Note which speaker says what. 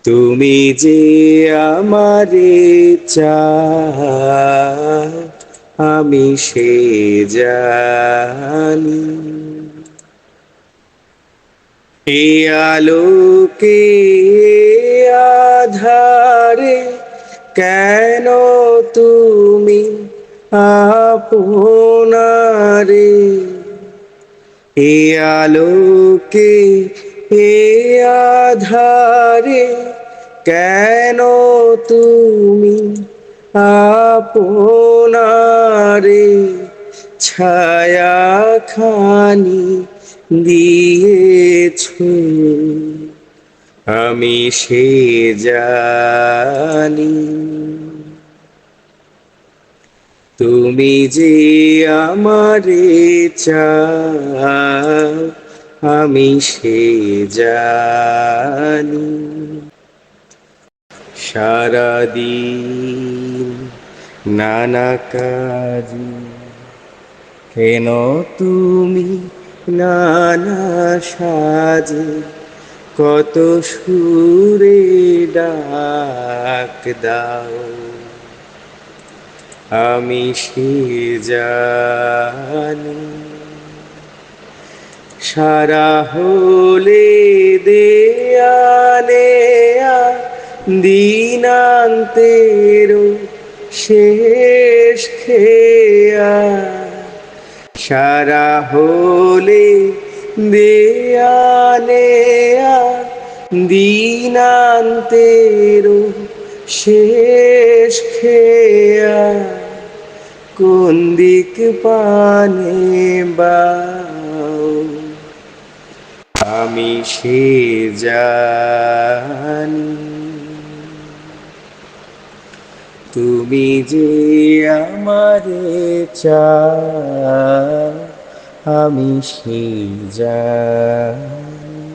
Speaker 1: তুমি যে আমারে চাও আমি সে জানি। এ আলোকে আধারে কেন তুমি আপনারে, এ আলোকে এ আধারে কেন তুমি আপনারে ছায়া খানি দিয়েছ, আমি সে জানি। তুমি যে আমারে চাও আমি সে জানি। সারাদিন নানা কাজে কেন তুমি নানা সাজে কত সুরে ডাক দাও, আমি সে জানি। সারা হলে দেয়ালে দিনান্তের শেষ খেয়া, সারা হলে দেয়ালে দিনান্তের শেষ খেয়া, কোন দিক পানে বাও, আমি সে জানি। তুমি যে আমারে চাও আমি সে জানি।